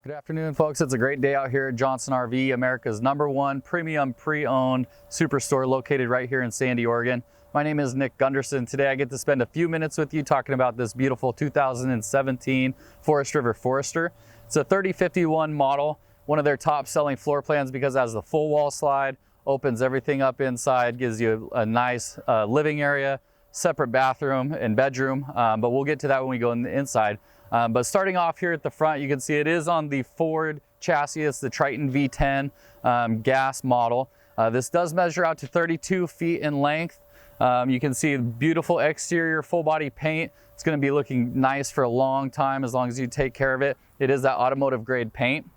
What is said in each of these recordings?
Good afternoon, folks. It's a great day out here at Johnson RV, America's #1 premium pre-owned superstore located right here in Sandy, Oregon. My name is Nick Gunderson. Today I get to spend a few minutes with you talking about this beautiful 2017 Forest River Forester. It's a 3051 model, one of their top selling floor plans because it has the full wall slide, opens everything up inside, gives you a nice living area, separate bathroom and bedroom, but we'll get to that when we go in the inside. But starting off here at the front, you can see it is on the Ford chassis. It's the Triton V10 gas model. This does measure out to 32 feet in length. You can see beautiful exterior full body paint. It's going to be looking nice for a long time as long as you take care of it. It is that automotive grade paint.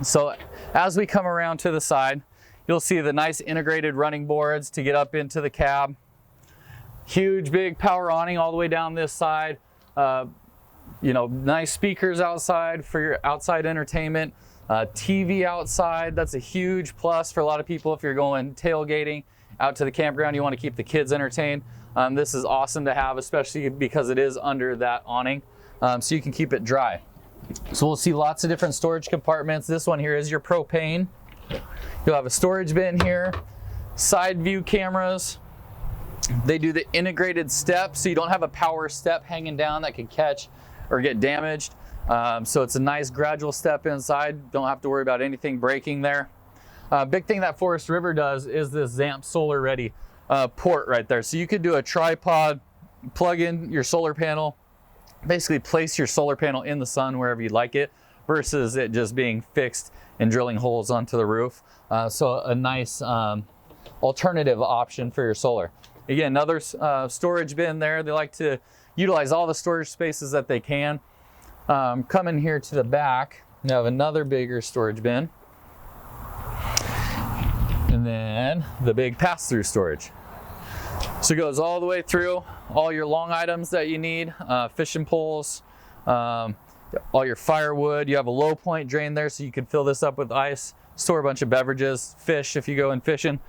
So as we come around to the side, you'll see the nice integrated running boards to get up into the cab. Huge big power awning all the way down this side. You know, nice speakers outside for your outside entertainment. TV outside, that's a huge plus for a lot of people if you're going tailgating out to the campground. You want to keep the kids entertained. This is awesome to have, especially because it is under that awning, so you can keep it dry. So we'll see lots of different storage compartments. This one here is your propane. You'll have a storage bin here, side view cameras. They do the integrated step, so you don't have a power step hanging down that could catch or get damaged. So it's a nice gradual step inside. Don't have to worry about anything breaking there. Big thing that Forest River does is this ZAMP solar ready port right there. So you could do a tripod, plug in your solar panel, basically place your solar panel in the sun wherever you'd like it, versus it just being fixed and drilling holes onto the roof. So a nice alternative option for your solar. Again, another storage bin there. They like to utilize all the storage spaces that they can. Coming here to the back, you have another bigger storage bin. And then the big pass-through storage. So it goes all the way through, all your long items that you need, fishing poles, all your firewood. You have a low point drain there so you can fill this up with ice, store a bunch of beverages, fish if you go in fishing.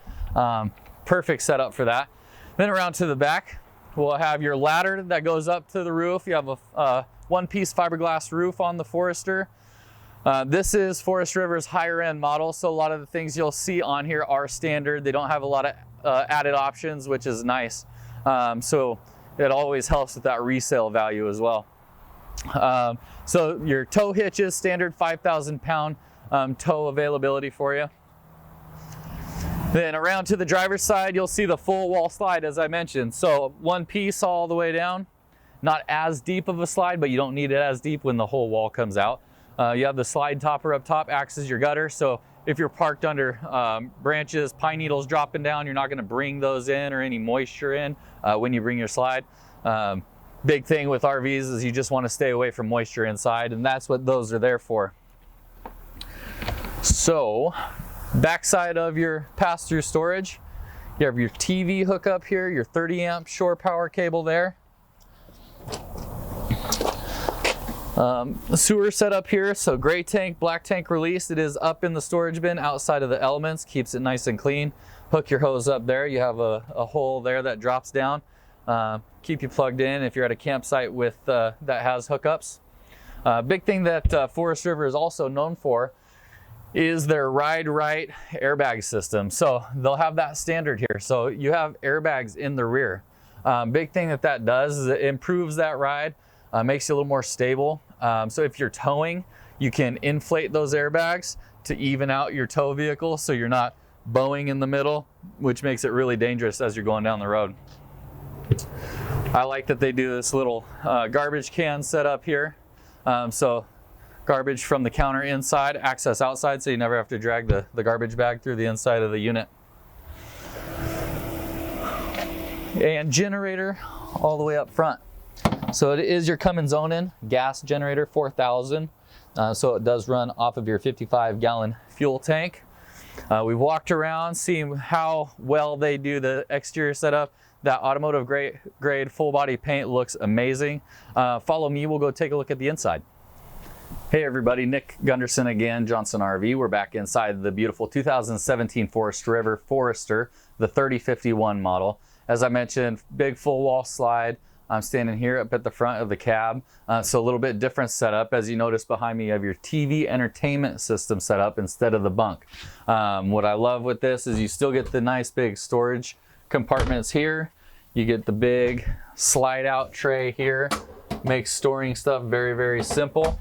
Perfect setup for that. Then around to the back, we'll have your ladder that goes up to the roof. You have a one-piece fiberglass roof on the Forester. This is Forest River's higher end model, so a lot of the things you'll see on here are standard. They don't have a lot of added options, which is nice. So it always helps with that resale value as well. So your tow hitches, standard 5,000 pound tow availability for you. Then around to the driver's side, you'll see the full wall slide, as I mentioned. So one piece all the way down, not as deep of a slide, but you don't need it as deep when the whole wall comes out. You have the slide topper up top, acts as your gutter. So if you're parked under branches, pine needles dropping down, you're not going to bring those in or any moisture in when you bring your slide. Big thing with RVs is you just want to stay away from moisture inside, and that's what those are there for. So backside of your pass-through storage, you have your TV hookup here, your 30 amp shore power cable there. Sewer setup here, so gray tank, black tank release. It is up in the storage bin outside of the elements, keeps it nice and clean. Hook your hose up there. You have a hole there that drops down. Keep you plugged in if you're at a campsite with that has hookups. Big thing that Forest River is also known for is their Ride Right airbag system. So they'll have that standard here. So you have airbags in the rear. Big thing that does is it improves that ride, makes you a little more stable. So if you're towing, you can inflate those airbags to even out your tow vehicle so you're not bowing in the middle, which makes it really dangerous as you're going down the road. I like that they do this little garbage can setup here. So garbage from the counter inside, access outside, so you never have to drag the garbage bag through the inside of the unit. And generator all the way up front. So it is your Cummins Onan gas generator, 4,000. So it does run off of your 55-gallon fuel tank. We've walked around, seeing how well they do the exterior setup. That automotive grade full body paint looks amazing. Follow me, we'll go take a look at the inside. Hey everybody, Nick Gunderson again, Johnson RV. We're back inside the beautiful 2017 Forest River Forester, the 3051 model. As I mentioned, big full wall slide, I'm standing here up at the front of the cab. So a little bit different setup. As you notice behind me, you have your TV entertainment system set up instead of the bunk. What I love with this is you still get the nice big storage compartments here. You get the big slide out tray here. Makes storing stuff very, very simple.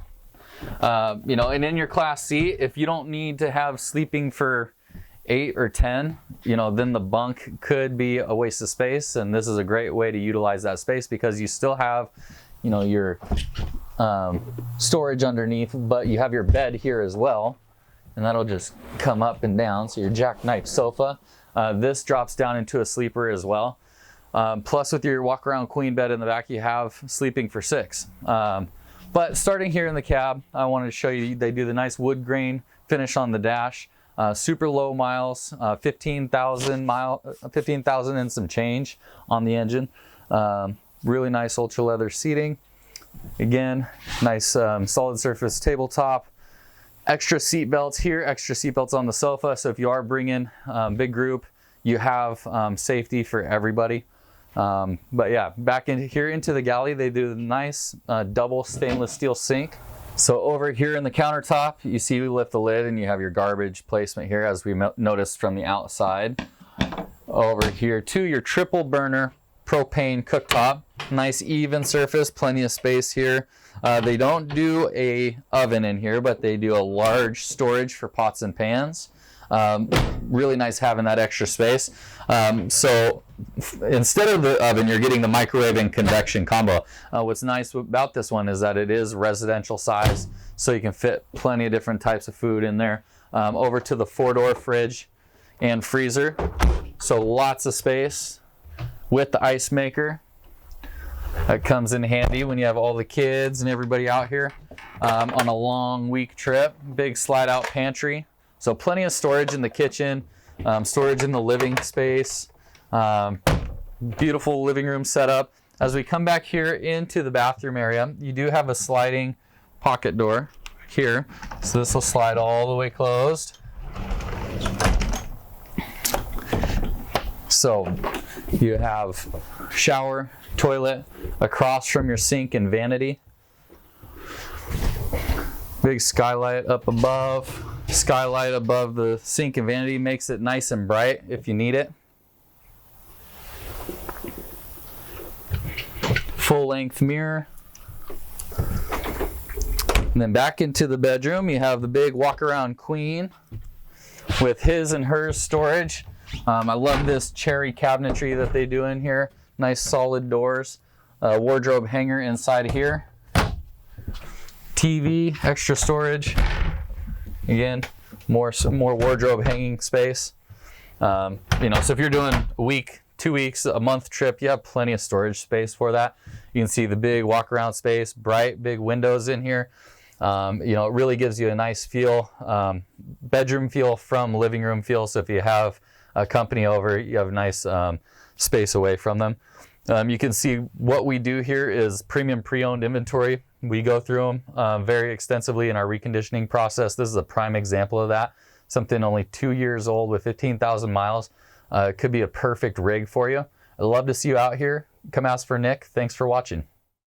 You know, and in your class seat, if you don't need to have sleeping for 8 or 10, you know, then the bunk could be a waste of space, and this is a great way to utilize that space because you still have, you know, your storage underneath, but you have your bed here as well, and that'll just come up and down. So your jackknife sofa, this drops down into a sleeper as well. Plus with your walk around queen bed in the back, you have sleeping for 6. But starting here in the cab, I wanted to show you, they do the nice wood grain finish on the dash. Super low miles, 15,000 and some change on the engine. Really nice ultra leather seating. Again, nice solid surface tabletop. Extra seat belts here, extra seat belts on the sofa. So if you are bringing big group, you have safety for everybody. But yeah, back in here into the galley, they do the nice double stainless steel sink. So over here in the countertop, you see we lift the lid and you have your garbage placement here, as we noticed from the outside. Over here too, your triple burner propane cooktop. Nice even surface, plenty of space here. They don't do a oven in here, but they do a large storage for pots and pans. Really nice having that extra space. So instead of the oven, you're getting the microwave and convection combo. What's nice about this one is that it is residential size, so you can fit plenty of different types of food in there. Over to the 4-door fridge and freezer. So lots of space with the ice maker. That comes in handy when you have all the kids and everybody out here on a long week trip. Big slide out pantry. So plenty of storage in the kitchen, storage in the living space, beautiful living room setup. As we come back here into the bathroom area, you do have a sliding pocket door here. So this will slide all the way closed. So you have shower, toilet across from your sink and vanity. Big skylight up above. Skylight above the sink and vanity makes it nice and bright if you need it. Full length mirror. And then back into the bedroom, you have the big walk around queen with his and hers storage. I love this cherry cabinetry that they do in here. Nice solid doors. Wardrobe hanger inside here. TV, extra storage. Again, more wardrobe hanging space. You know, so if you're doing a week, 2 weeks, a month trip, you have plenty of storage space for that. You can see the big walk around space, bright big windows in here. You know, it really gives you a nice feel, bedroom feel from living room feel. So if you have a company over, you have a nice space away from them. You can see what we do here is premium pre-owned inventory. We go through them very extensively in our reconditioning process. This is a prime example of that. Something only 2 years old with 15,000 miles. Could be a perfect rig for you. I'd love to see you out here. Come ask for Nick. Thanks for watching.